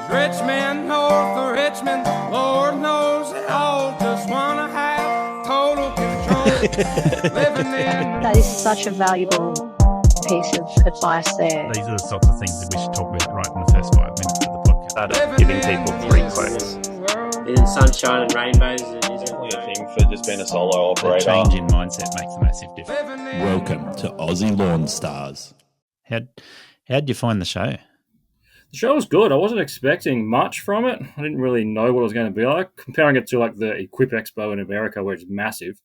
Richmond, north of Richmond, Lord knows they all just want to have total control. Living in That is such a valuable piece of advice there. These are the sorts of things that we should talk about right in the first 5 minutes of the podcast. Started giving people free quotes. In sunshine and rainbows, it is Definitely a thing for just being a solo The operator. change in mindset makes a massive difference. Welcome to Aussie Lawn Stars. How'd you find the show? The show was good. I wasn't expecting much from it. I didn't really know what it was going to be like. Comparing it to like the Equip Expo in America, where it's massive.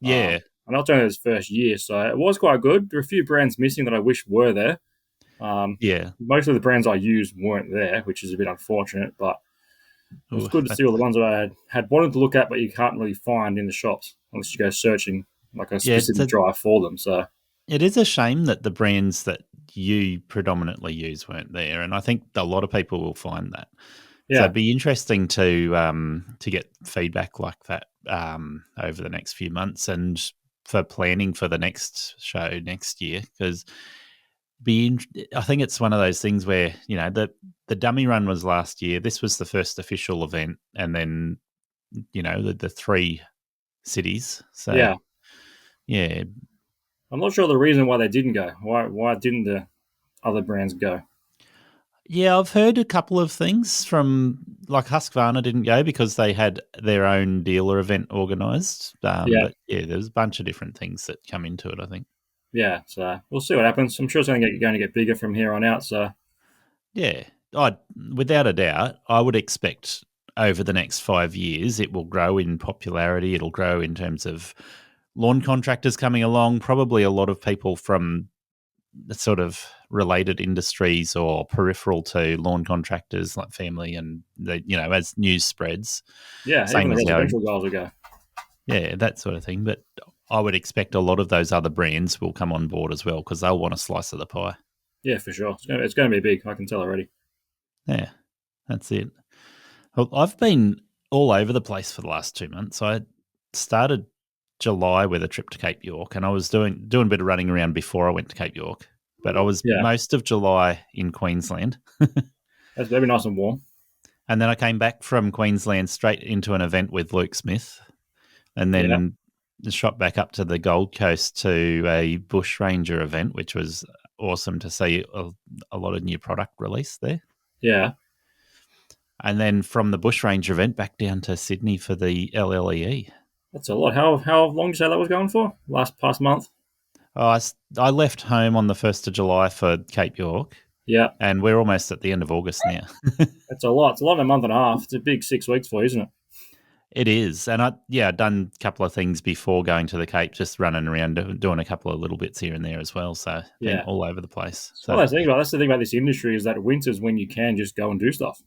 Yeah. And I'll tell you, it was first year, so it was quite good. There were a few brands missing that I wish were there. Yeah. Most of the brands I used weren't there, which is a bit unfortunate, but it was good to see all the ones that I had wanted to look at, but you can't really find in the shops unless you go searching like a specific drive for them. So it is a shame that the brands that you predominantly use weren't there, and I think a lot of people will find that. yeah, So it'd be interesting to get feedback like that over the next few months and for planning for the next show next year, because I think it's one of those things where, you know, the dummy run was last year. This was the first official event, and then, you know, the 3 cities. So yeah. I'm not sure the reason why they didn't go. Why didn't the other brands go? Yeah, I've heard a couple of things from, like, Husqvarna didn't go because they had their own dealer event organised. But yeah, there's a bunch of different things that come into it, I think. Yeah, so we'll see what happens. I'm sure it's going to get bigger from here on out. So Yeah, without a doubt, I would expect over the next 5 years it will grow in popularity. It'll grow in terms of lawn contractors coming along, probably a lot of people from the sort of related industries or peripheral to lawn contractors, like family, and as news spreads. yeah, Same even the as our- residential guys will go. Yeah, that sort of thing. But I would expect a lot of those other brands will come on board as well because they'll want a slice of the pie. Yeah, for sure. It's going to be big. I can tell already. Yeah, that's it. Well, I've been all over the place for the last 2 months. I started July with a trip to Cape York, and I was doing a bit of running around before I went to Cape York. But I was most of July in Queensland. That's very nice and warm. And then I came back from Queensland straight into an event with Luke Smith, and then shot back up to the Gold Coast to a bush ranger event, which was awesome to see a lot of new product released there. Yeah. And then from the bush ranger event back down to Sydney for the LLEE. That's a lot. How long did you say that was going for? Past month? I left home on the 1st of July for Cape York. Yeah. And we're almost at the end of August now. That's a lot. It's a lot in a month and a half. It's a big 6 weeks for you, isn't it? It is. And I'd done a couple of things before going to the Cape, just running around doing a couple of little bits here and there as well. So been all over the place. So that's the thing about this industry is that winter's when you can just go and do stuff.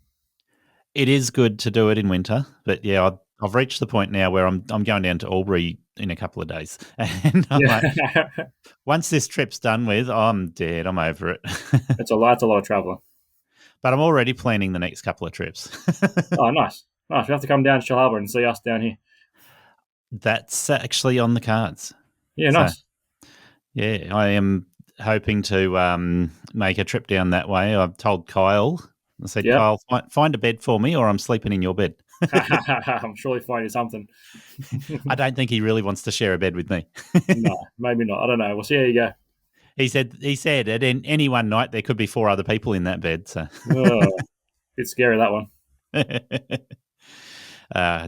It is good to do it in winter, but yeah, I've reached the point now where I'm going down to Albury in a couple of days, and I'm like, once this trip's done with, I'm dead. I'm over it. It's a lot of traveling. But I'm already planning the next couple of trips. Oh, nice. You have to come down to Shellharbour and see us down here. That's actually on the cards. Yeah, nice. Yeah, I am hoping to make a trip down that way. I've told Kyle. I said, Kyle, find a bed for me or I'm sleeping in your bed. I'm surely finding something. I don't think he really wants to share a bed with me. No, maybe not. I don't know. We'll see how you go. He said at any one night there could be 4 other people in that bed. So it's scary, that one.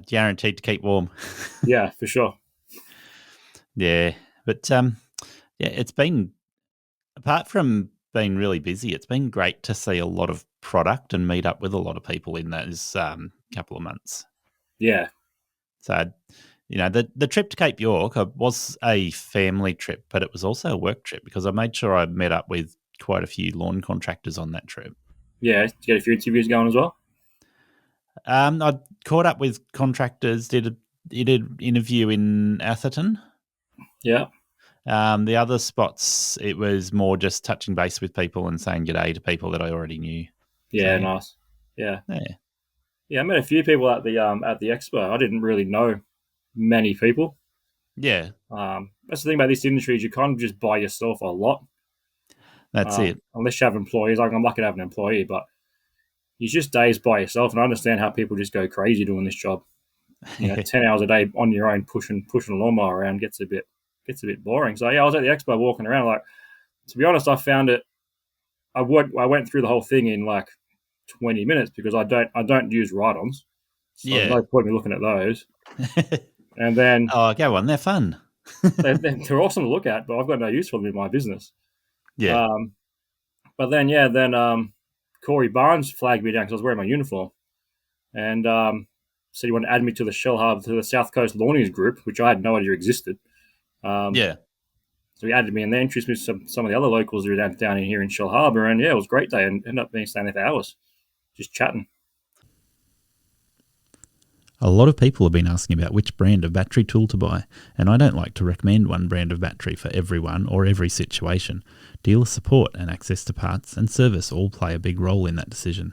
Guaranteed to keep warm. Yeah, for sure. Yeah, but it's been, apart from being really busy, it's been great to see a lot of product and meet up with a lot of people in those couple of months. Yeah. So, the trip to Cape York was a family trip, but it was also a work trip because I made sure I met up with quite a few lawn contractors on that trip. Yeah, to get a few interviews going as well. I caught up with contractors, did an interview in Atherton. Yeah. The other spots, it was more just touching base with people and saying g'day to people that I already knew. Yeah, so, nice. Yeah. I met a few people at the expo. I didn't really know many people. Yeah. That's the thing about this industry is you kind of just buy yourself a lot. That's it. Unless you have employees. Like, I'm lucky to have an employee, but You're just days by yourself, and I understand how people just go crazy doing this job. 10 hours a day on your own, pushing a lawnmower around gets a bit boring. So yeah, I was at the expo walking around. Like, to be honest, I found it. I went through the whole thing in like 20 minutes because I don't use ride-ons. So there's no point in me looking at those. And then go on, they're fun. they're awesome to look at, but I've got no use for them in my business. Yeah. But then Corey Barnes flagged me down because I was wearing my uniform, and said he wanted to add me to the Shell Harbour, to the South Coast Lawnings group, which I had no idea existed. So he added me, and they introduced me to some of the other locals that are down in here in Shell Harbour, and yeah, it was a great day, and ended up staying there for hours, just chatting. A lot of people have been asking about which brand of battery tool to buy, and I don't like to recommend one brand of battery for everyone or every situation. Dealer support and access to parts and service all play a big role in that decision.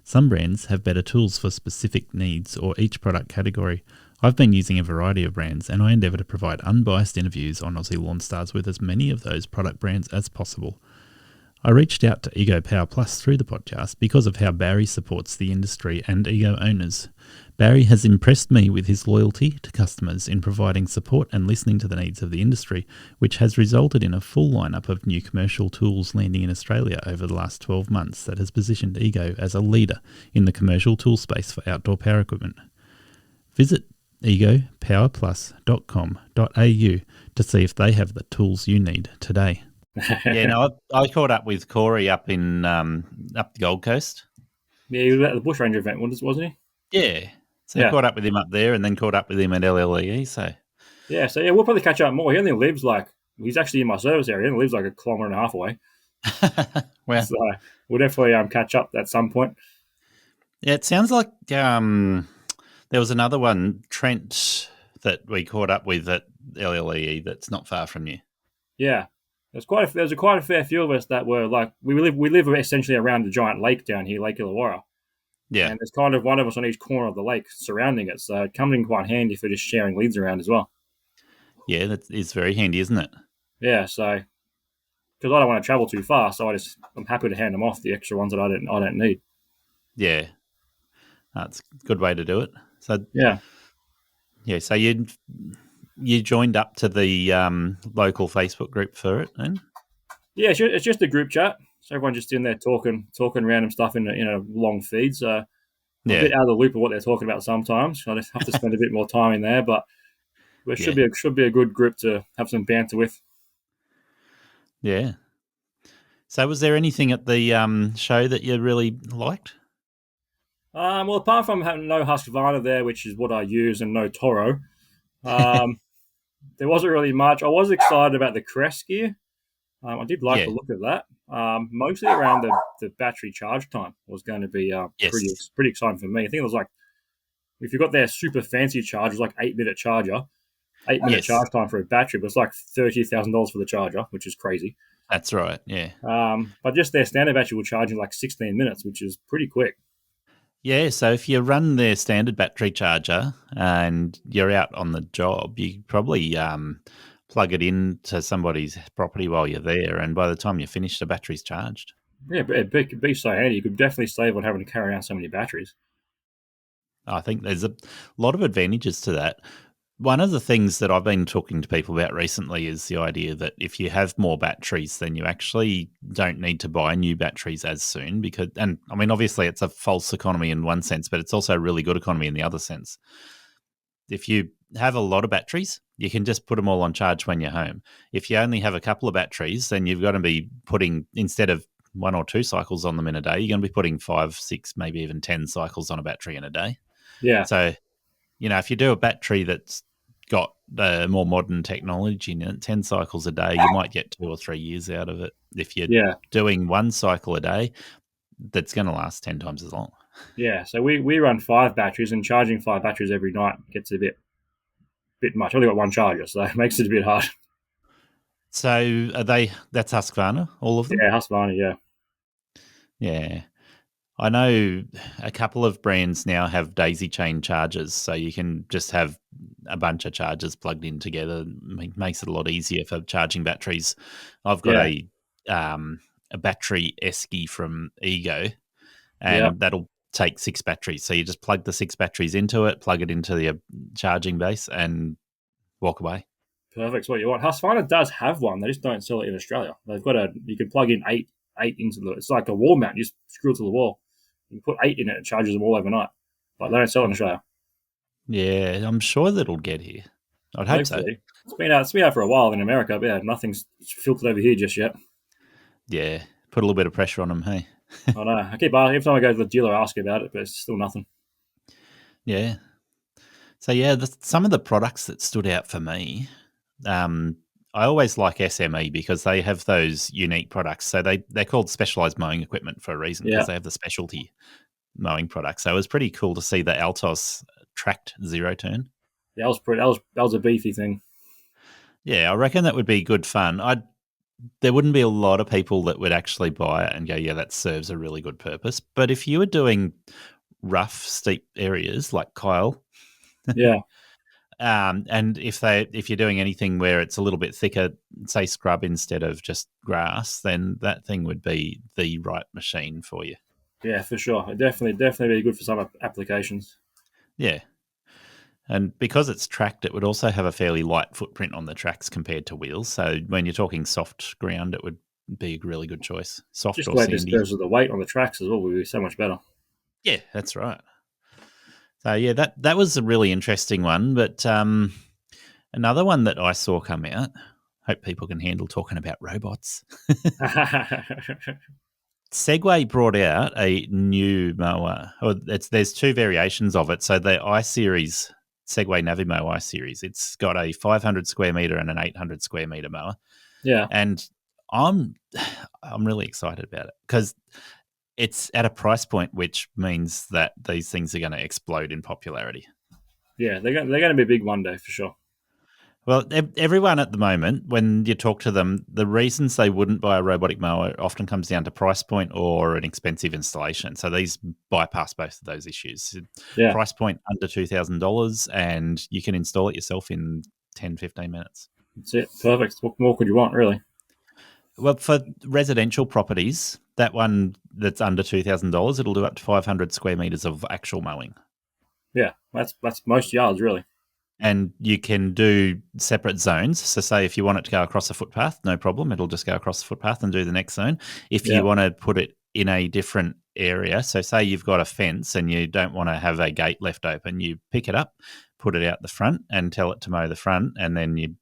Some brands have better tools for specific needs or each product category. I've been using a variety of brands, and I endeavour to provide unbiased interviews on Aussie Lawn Stars with as many of those product brands as possible. I reached out to Ego Power Plus through the podcast because of how Barry supports the industry and Ego owners. Barry has impressed me with his loyalty to customers in providing support and listening to the needs of the industry, which has resulted in a full lineup of new commercial tools landing in Australia over the last 12 months that has positioned Ego as a leader in the commercial tool space for outdoor power equipment. Visit egopowerplus.com.au to see if they have the tools you need today. I caught up with Corey up in up the Gold Coast. Yeah, he was at the Bush Ranger event, wasn't he? Yeah. So I caught up with him up there and then caught up with him at LLEE. So we'll probably catch up more. He only lives he's actually in my service area. He only lives like 1.5 kilometres away. Well, so we'll definitely catch up at some point. Yeah, it sounds like there was another one, Trent, that we caught up with at LLEE that's not far from you. Yeah. There's quite a fair few of us that were like, we live essentially around the giant lake down here, Lake Illawarra. Yeah. And there's kind of one of us on each corner of the lake surrounding it. So it comes in quite handy for just sharing leads around as well. Yeah, that is very handy, isn't it? Yeah, so because I don't want to travel too far, so I'm happy to hand them off, the extra ones that I don't need. Yeah. That's a good way to do it. So yeah. So you joined up to the local Facebook group for it, then? Yeah, it's just a group chat. So everyone's just in there talking random stuff in a long feed. So I'm a bit out of the loop of what they're talking about sometimes. I just have to spend a bit more time in there, but it should be a good group to have some banter with. Yeah. So was there anything at the show that you really liked? Well, apart from having no Husqvarna there, which is what I use, and no Toro, there wasn't really much. I was excited about the Crest gear. I did like the look of that. Mostly around the battery charge time was going to be pretty exciting for me. I think it was like, if you got their super fancy charger, it was like 8-minute charger, 8-minute charge time for a battery, but it's like $30,000 for the charger, which is crazy. That's right, yeah. But just their standard battery will charge in like 16 minutes, which is pretty quick. Yeah, so if you run their standard battery charger and you're out on the job, you probably plug it into somebody's property while you're there, and by the time you finish, the battery's charged. Yeah, but it'd be so handy. You could definitely save on having to carry around so many batteries. I think there's a lot of advantages to that. One of the things that I've been talking to people about recently is the idea that if you have more batteries, then you actually don't need to buy new batteries as soon and I mean, obviously it's a false economy in one sense, but it's also a really good economy in the other sense. If you have a lot of batteries, you can just put them all on charge when you're home. If you only have a couple of batteries, then you've got to be putting, instead of 1 or 2 cycles on them in a day, you're going to be putting 5, 6, maybe even 10 cycles on a battery in a day. Yeah. So, if you do a battery that's got more modern technology in it, 10 cycles a day, you might get 2 or 3 years out of it. If you're doing 1 cycle a day, that's going to last 10 times as long. Yeah, so we run 5 batteries, and charging 5 batteries every night gets a bit much. I've only got 1 charger, so it makes it a bit hard. So that's Husqvarna, all of them? Yeah, Husqvarna, yeah. Yeah. I know a couple of brands now have daisy chain chargers, so you can just have a bunch of chargers plugged in together. It makes it a lot easier for charging batteries. I've got a battery esky from Ego, and that'll take 6 batteries. So you just plug the 6 batteries into it, plug it into the charging base, and walk away. Perfect. What you want. Husqvarna does have one. They just don't sell it in Australia. They've got you can plug in eight into it's like a wall mount. You just screw it to the wall. You can put 8 in it and charges them all overnight. But they don't sell it in Australia. Yeah, I'm sure that'll get here. I'd hope so. It's been out for a while in America, but yeah, nothing's filtered over here just yet. Yeah, put a little bit of pressure on them, hey? I know. I keep asking. Every time I go to the dealer, I ask about it, but it's still nothing. Yeah. So, yeah, some of the products that stood out for me, I always like SME because they have those unique products. So they're called specialised mowing equipment for a reason because they have the specialty mowing products. So it was pretty cool to see the Altos tracked zero turn. Yeah, that was a beefy thing. Yeah, I reckon that would be good fun. There wouldn't be a lot of people that would actually buy it and go, yeah, that serves a really good purpose. But if you were doing rough, steep areas like Kyle, yeah, and if you're doing anything where it's a little bit thicker, say scrub instead of just grass, then that thing would be the right machine for you. Yeah, for sure. It definitely be good for some applications. Yeah. And because it's tracked, it would also have a fairly light footprint on the tracks compared to wheels. So when you're talking soft ground, it would be a really good choice. Soft just or the way it sandy. disperses the weight on the tracks as well would be so much better. Yeah, that's right. So yeah, that was a really interesting one. But another one that I saw come out, hope people can handle talking about robots. Segway brought out a new mower. There's 2 variations of it. So the I-Series, Segway Navimo I-Series, it's got a 500 square metre and an 800 square metre mower. Yeah. And I'm really excited about it because it's at a price point which means that these things are going to explode in popularity. Yeah, they're going to be big one day for sure. Well, everyone at the moment, when you talk to them, the reasons they wouldn't buy a robotic mower often comes down to price point or an expensive installation. So these bypass both of those issues. Yeah. Price point under $2,000 and you can install it yourself in 10, 15 minutes. That's it. Perfect. What more could you want, really? Well, for residential properties, that one that's under $2,000, it'll do up to 500 square metres of actual mowing. Yeah, that's most yards, really. And you can do separate zones. So say if you want it to go across a footpath, no problem. It'll just go across the footpath and do the next zone. If you want to put it in a different area, so say you've got a fence and you don't want to have a gate left open, you pick it up, put it out the front and tell it to mow the front. And then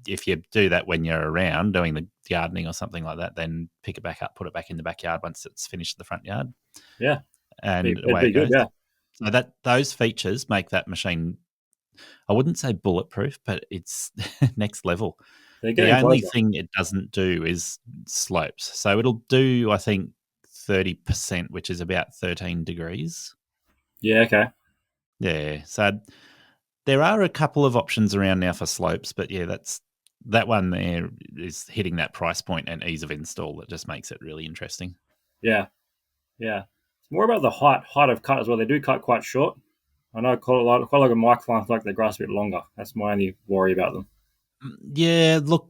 if you do that when you're around doing the gardening or something like that, then pick it back up, put it back in the backyard once it's finished the front yard. Yeah. And away it goes. Good, yeah. So those features make that machine, I wouldn't say bulletproof, but it's next level. The only thing it doesn't do is slopes. So it'll do, I think, 30%, which is about 13 degrees. Yeah, okay. Yeah, so there are a couple of options around now for slopes, but yeah, that one there is hitting that price point and ease of install that just makes it really interesting. Yeah, yeah. It's more about the height of cut as well. They do cut quite short. I know quite a lot of microlines like their grass a bit longer. That's my only worry about them. Yeah, look,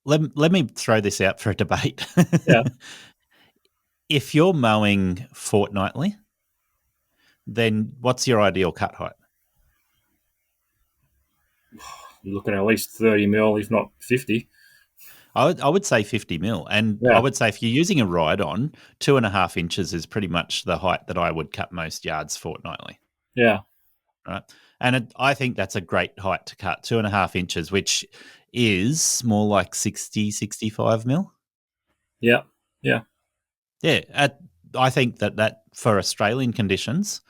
let me throw this out for a debate. Yeah. If you're mowing fortnightly, then what's your ideal cut height? You're looking at least 30 mil, if not 50. I would say 50 mil. And I would say if you're using a ride-on, 2.5 inches is pretty much the height that I would cut most yards fortnightly. Yeah. Right. And I think that's a great height to cut, 2.5 inches, which is more like 60, 65 mil. Yeah. Yeah. Yeah. I think that for Australian conditions,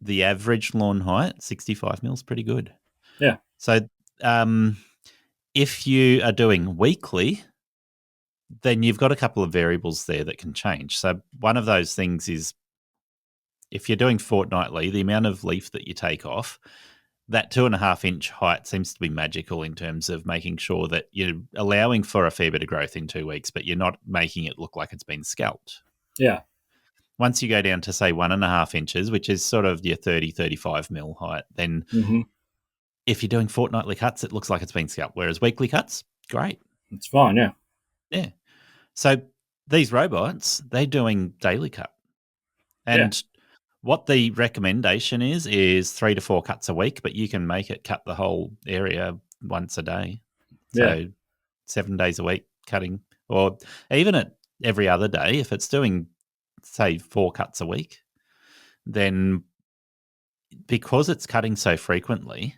the average lawn height, 65 mil is pretty good. Yeah. So if you are doing weekly, then you've got a couple of variables there that can change. So one of those things is if you're doing fortnightly, the amount of leaf that you take off, that 2.5 inch height seems to be magical in terms of making sure that you're allowing for a fair bit of growth in 2 weeks, but you're not making it look like it's been scalped. Yeah. Once you go down to, say, 1.5 inches, which is sort of your 30, 35 mil height, then if you're doing fortnightly cuts, it looks like it's been scalped. Whereas weekly cuts, great. It's fine, yeah. Yeah. So these robots, they're doing daily cut. And what the recommendation is 3 to 4 cuts a week, but you can make it cut the whole area once a day. So 7 days a week cutting, or even at every other day, if it's doing, say, 4 cuts a week, then because it's cutting so frequently,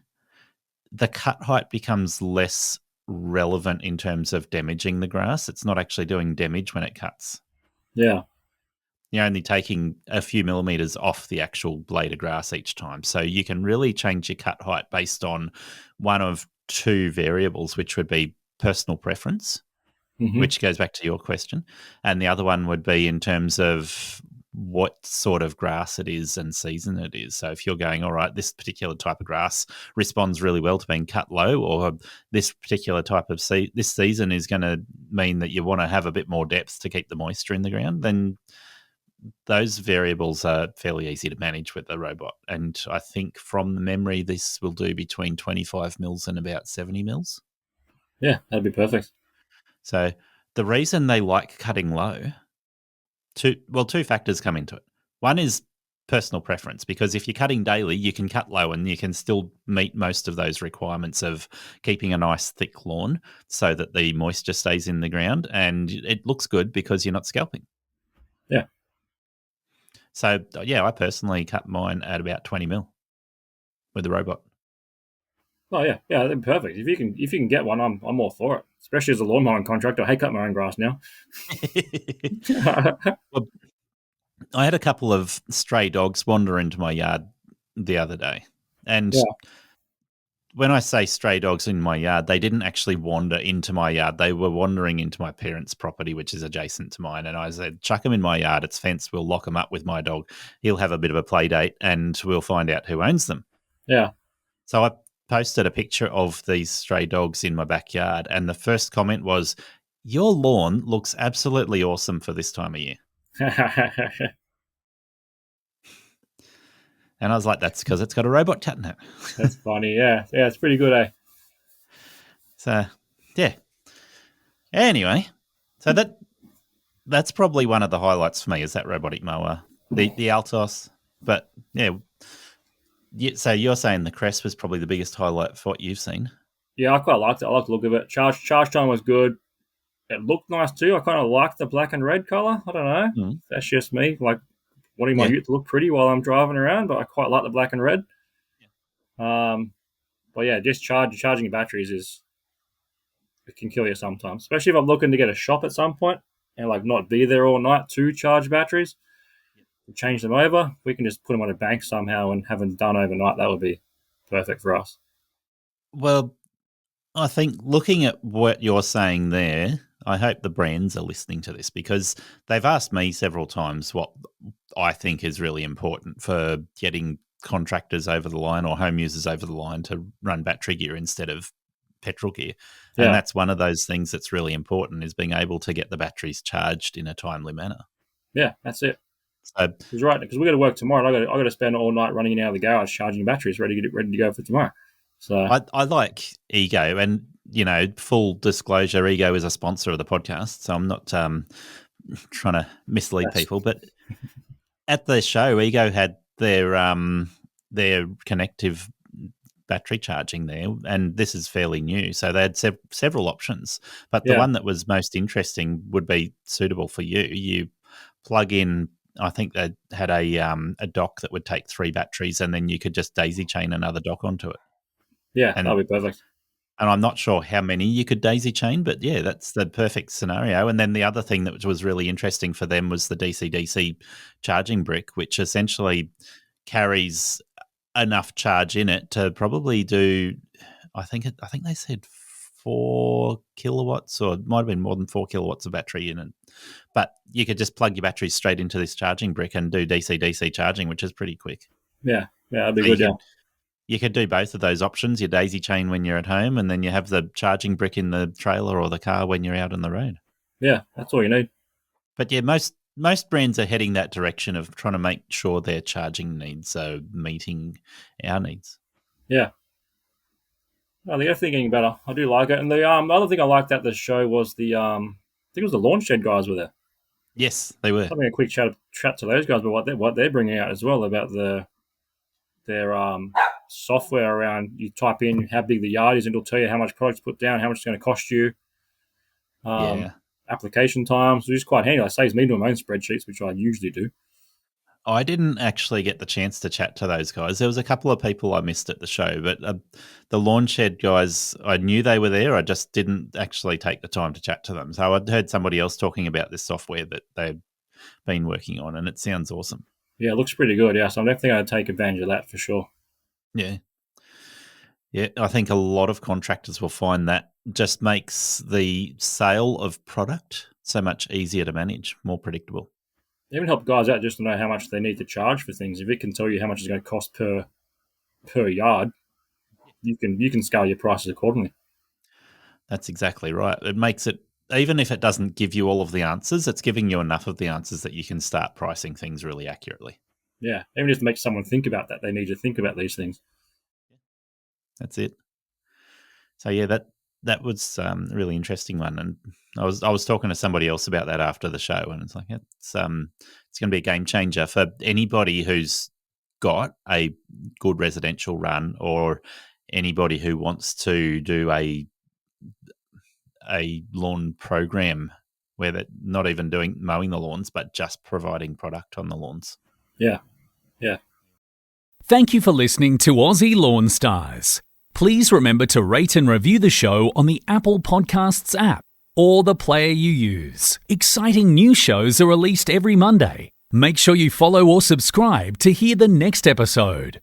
the cut height becomes less relevant in terms of damaging the grass. It's not actually doing damage when it cuts. Yeah. You're only taking a few millimeters off the actual blade of grass each time. So you can really change your cut height based on one of 2 variables, which would be personal preference, which goes back to your question. And the other one would be in terms of what sort of grass it is and season it is. So if you're going, all right, this particular type of grass responds really well to being cut low, or this particular type of this season is going to mean that you want to have a bit more depth to keep the moisture in the ground, then those variables are fairly easy to manage with the robot. And I think from the memory, this will do between 25 mils and about 70 mils. Yeah, that'd be perfect. So the reason they like cutting low, two factors come into it. One is personal preference, because if you're cutting daily, you can cut low and you can still meet most of those requirements of keeping a nice thick lawn so that the moisture stays in the ground and it looks good because you're not scalping. Yeah. So, yeah, I personally cut mine at about 20 mil with the robot. Oh yeah, that'd be perfect. If you can get one, I'm all for it. Especially as a lawn mowing contractor, I hate cutting my own grass now. Well, I had a couple of stray dogs wander into my yard the other day, and when I say stray dogs in my yard, they didn't actually wander into my yard. They were wandering into my parents' property, which is adjacent to mine. And I said, chuck them in my yard. It's fenced. We'll lock them up with my dog. He'll have a bit of a play date and we'll find out who owns them. Yeah. So I posted a picture of these stray dogs in my backyard. And the first comment was, your lawn looks absolutely awesome for this time of year. And I was like, that's because it's got a robot cutting it. That's funny. Yeah, it's pretty good, eh? So, yeah. Anyway, so that's probably one of the highlights for me is that robotic mower, the Altos. But, yeah, so you're saying the Crest was probably the biggest highlight for what you've seen? Yeah, I quite liked it. I like the look of it. Charge time was good. It looked nice too. I kind of liked the black and red colour. I don't know. That's just me. Like, wanting my ute to look pretty while I'm driving around, but I quite like the black and red. But yeah, just charging your batteries it can kill you sometimes, especially if I'm looking to get a shop at some point and like not be there all night to charge batteries. Change them over. We can just put them on a bank somehow and have them done overnight. That would be perfect for us. Well, I think looking at what you're saying there, I hope the brands are listening to this because they've asked me several times what I think is really important for getting contractors over the line or home users over the line to run battery gear instead of petrol gear. And that's one of those things that's really important is being able to get the batteries charged in a timely manner. Yeah, that's it. So, he's right, because we got to work tomorrow. And I got to spend all night running in and out of the garage charging batteries, ready to go for tomorrow. So I like Ego, and full disclosure, Ego is a sponsor of the podcast, so I'm not trying to mislead people. But at the show, Ego had their connective battery charging there, and this is fairly new, so they had several options. But the one that was most interesting would be suitable for you. You plug in. I think they had a dock that would take 3 batteries, and then you could just daisy chain another dock onto it. Yeah, that'll be perfect. And I'm not sure how many you could daisy chain, but yeah, that's the perfect scenario. And then the other thing that was really interesting for them was the DC-DC charging brick, which essentially carries enough charge in it to probably do, I think they said 4 kilowatts, or it might have been more than 4 kilowatts of battery in it. But you could just plug your batteries straight into this charging brick and do DC-DC charging, which is pretty quick. Yeah, that'd be good. You could do both of those options. You daisy chain when you're at home, and then you have the charging brick in the trailer or the car when you're out on the road. Yeah, that's all you need. But yeah, most brands are heading that direction of trying to make sure their charging needs are meeting our needs. Yeah. I think everything getting better. I do like it. And the other thing I liked at the show was I think it was the launch shed guys were there. Yes, they were. Having a quick chat to those guys about what they're bringing out as well about their software around. You type in how big the yard is, and it'll tell you how much product to put down, how much it's going to cost you. Application times, which is quite handy. It saves me doing my own spreadsheets, which I usually do. I didn't actually get the chance to chat to those guys. There was a couple of people I missed at the show, but the Lawn Shed guys, I knew they were there. I just didn't actually take the time to chat to them. So I'd heard somebody else talking about this software that they've been working on, and it sounds awesome. Yeah, it looks pretty good. Yeah, so I'm definitely going to take advantage of that for sure. Yeah. Yeah, I think a lot of contractors will find that just makes the sale of product so much easier to manage, more predictable. Even help guys out just to know how much they need to charge for things. If it can tell you how much it's going to cost per yard, you can scale your prices accordingly. That's exactly right. It makes it, even if it doesn't give you all of the answers, it's giving you enough of the answers that you can start pricing things really accurately. Yeah, even if it makes someone think about that, they need to think about these things. That's it. So yeah, that was a really interesting one, and I was talking to somebody else about that after the show, and it's like it's going to be a game changer for anybody who's got a good residential run, or anybody who wants to do a lawn program where they're not even mowing the lawns, but just providing product on the lawns. Yeah. Thank you for listening to Aussie Lawn Stars. Please remember to rate and review the show on the Apple Podcasts app or the player you use. Exciting new shows are released every Monday. Make sure you follow or subscribe to hear the next episode.